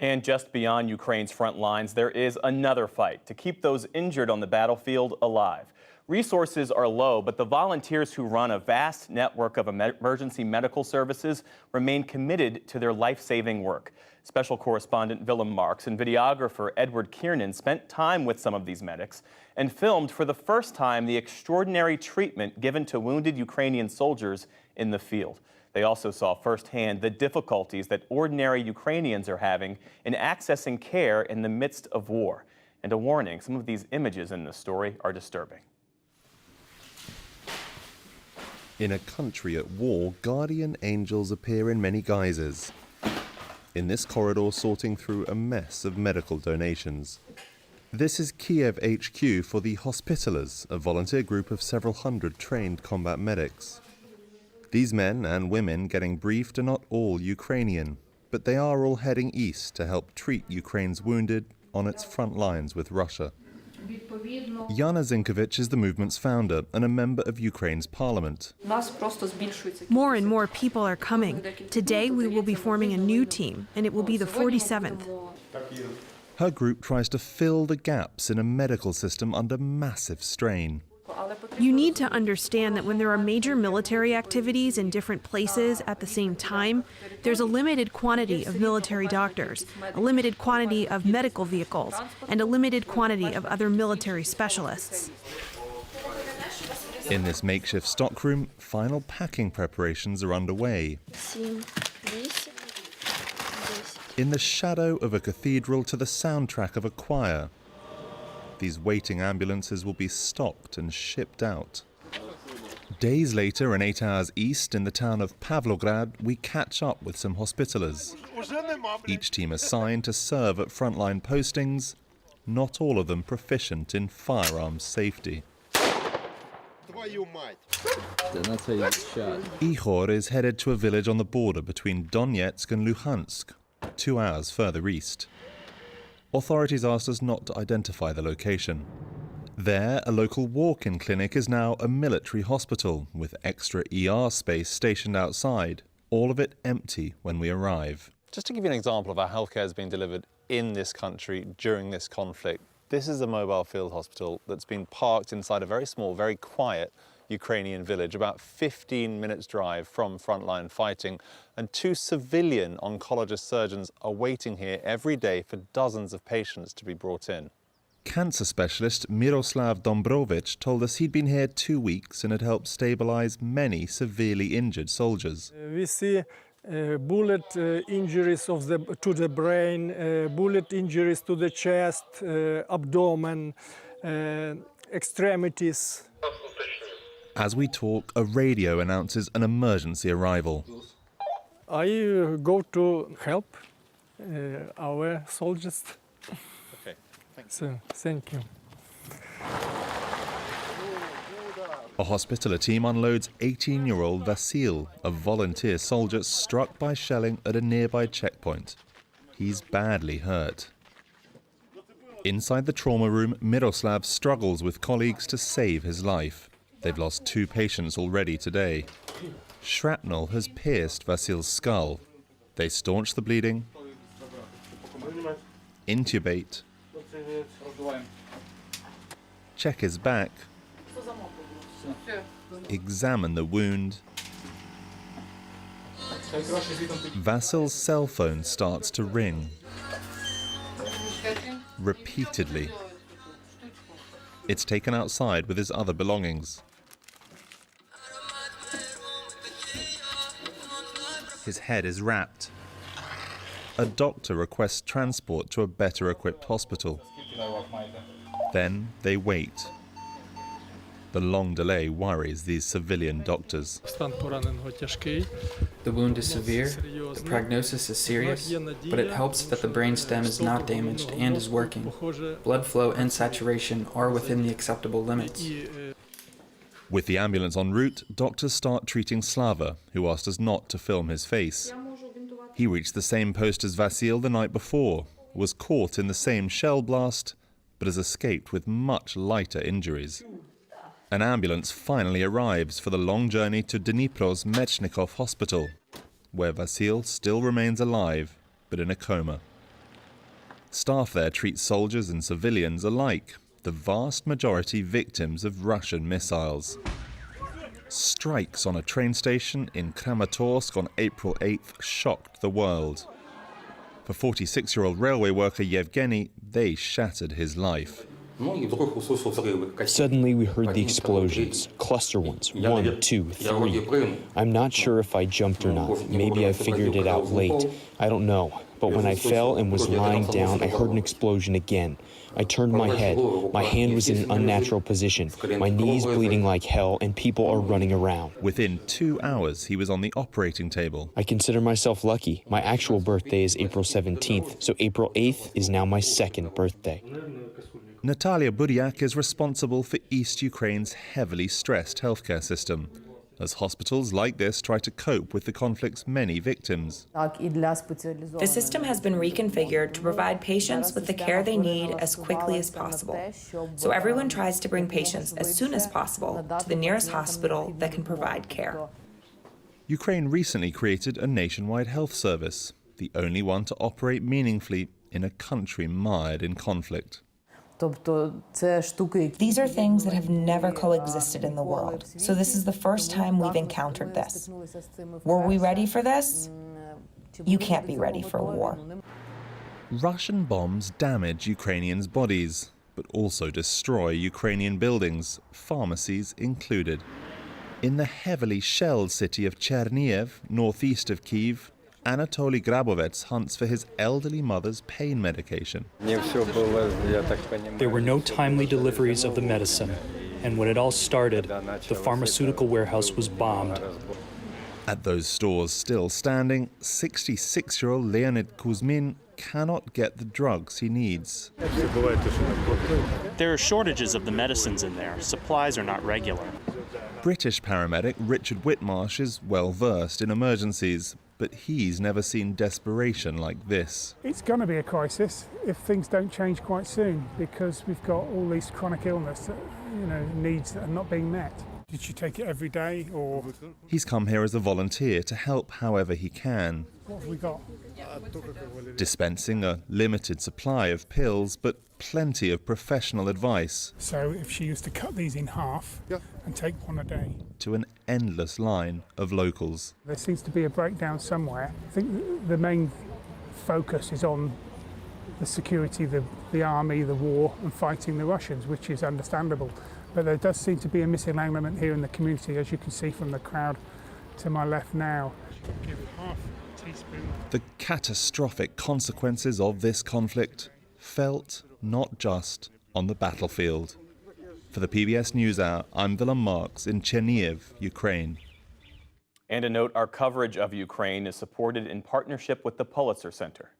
And just beyond Ukraine's front lines, there is another fight to keep those injured on the battlefield alive. Resources are low, but the volunteers who run a vast network of emergency medical services remain committed to their life-saving work. Special correspondent Willem Marks and videographer Edward Kiernan spent time with some of these medics and filmed for the first time the extraordinary treatment given to wounded Ukrainian soldiers in the field. They also saw firsthand the difficulties that ordinary Ukrainians are having in accessing care in the midst of war. And a warning, some of these images in this story are disturbing. In a country at war, guardian angels appear in many guises. In this corridor, sorting through a mess of medical donations. This is Kiev HQ for the Hospitalers, a volunteer group of several hundred trained combat medics. These men and women getting briefed are not all Ukrainian, but they are all heading east to help treat Ukraine's wounded on its front lines with Russia. Yana Zinkovich is the movement's founder and a member of Ukraine's parliament. More and more people are coming. Today we will be forming a new team, and it will be the 47th. Her group tries to fill the gaps in a medical system under massive strain. You need to understand that when there are major military activities in different places at the same time, there's a limited quantity of military doctors, a limited quantity of medical vehicles, and a limited quantity of other military specialists. In this makeshift stockroom, final packing preparations are underway. In the shadow of a cathedral to the soundtrack of a choir, these waiting ambulances will be stocked and shipped out. Days later, and 8 hours east in the town of Pavlograd, we catch up with some Hospitalers. Each team assigned to serve at frontline postings, not all of them proficient in firearms safety. Ihor is headed to a village on the border between Donetsk and Luhansk, 2 hours further east. Authorities asked us not to identify the location. There, a local walk-in clinic is now a military hospital with extra ER space stationed outside, all of it empty when we arrive. Just to give you an example of how healthcare is being delivered in this country during this conflict, this is a mobile field hospital that's been parked inside a very small, very quiet Ukrainian village, about 15 minutes drive from frontline fighting, and 2 civilian oncologist surgeons are waiting here every day for dozens of patients to be brought in. Cancer specialist Miroslav Dombrovich told us he'd been here 2 weeks and had helped stabilize many severely injured soldiers. We see bullet injuries to the brain, bullet injuries to the chest, abdomen, extremities. As we talk, a radio announces an emergency arrival. I go to help our soldiers. Okay, thanks. So, thank you. A Hospitaler team unloads 18-year-old Vasil, a volunteer soldier struck by shelling at a nearby checkpoint. He's badly hurt. Inside the trauma room, Miroslav struggles with colleagues to save his life. They've lost 2 patients already today. Shrapnel has pierced Vasil's skull. They staunch the bleeding, intubate, check his back, examine the wound. Vasil's cell phone starts to ring. Repeatedly. It's taken outside with his other belongings. His head is wrapped. A doctor requests transport to a better equipped hospital. Then they wait. The long delay worries these civilian doctors. The wound is severe, the prognosis is serious, but it helps that the brainstem is not damaged and is working. Blood flow and saturation are within the acceptable limits. With the ambulance en route, doctors start treating Slava, who asked us not to film his face. He reached the same post as Vasil the night before, was caught in the same shell blast, but has escaped with much lighter injuries. An ambulance finally arrives for the long journey to Dnipro's Mechnikov Hospital, where Vasil still remains alive, but in a coma. Staff there treat soldiers and civilians alike, the vast majority victims of Russian missiles. Strikes on a train station in Kramatorsk on April 8th shocked the world. For 46-year-old railway worker Yevgeny, they shattered his life. Suddenly we heard the explosions, cluster ones, 1, 2, 3. I'm not sure if I jumped or not. Maybe I figured it out late. I don't know. But when I fell and was lying down, I heard an explosion again. I turned my head. My hand was in an unnatural position. My knees bleeding like hell, and people are running around. Within 2 hours, he was on the operating table. I consider myself lucky. My actual birthday is April 17th, so April 8th is now my second birthday. Natalia Buryak is responsible for East Ukraine's heavily stressed healthcare system, as hospitals like this try to cope with the conflict's many victims. The system has been reconfigured to provide patients with the care they need as quickly as possible. So everyone tries to bring patients as soon as possible to the nearest hospital that can provide care. Ukraine recently created a nationwide health service, the only one to operate meaningfully in a country mired in conflict. These are things that have never coexisted in the world, so this is the first time we've encountered this. Were we ready for this? You can't be ready for war. Russian bombs damage Ukrainians' bodies, but also destroy Ukrainian buildings, pharmacies included. In the heavily shelled city of Chernihiv, northeast of Kyiv, Anatoly Grabovets hunts for his elderly mother's pain medication. There were no timely deliveries of the medicine, and when it all started, the pharmaceutical warehouse was bombed. At those stores still standing, 66-year-old Leonid Kuzmin cannot get the drugs he needs. There are shortages of the medicines in there. Supplies are not regular. British paramedic Richard Whitmarsh is well versed in emergencies, but he's never seen desperation like this. It's going to be a crisis if things don't change quite soon, because we've got all these chronic illness, needs that are not being met. Did you take it every day, or? He's come here as a volunteer to help however he can. What have we got? Dispensing a limited supply of pills, but plenty of professional advice. So if she used to cut these in half and take one a day. To an endless line of locals. There seems to be a breakdown somewhere. I think the main focus is on the security, the army, the war, and fighting the Russians, which is understandable. But there does seem to be a misalignment here in the community, as you can see from the crowd to my left now. Give half a teaspoon. The catastrophic consequences of this conflict felt not just on the battlefield. For the PBS NewsHour, I'm Willem Marks in Chernihiv, Ukraine. And a note, our coverage of Ukraine is supported in partnership with the Pulitzer Center.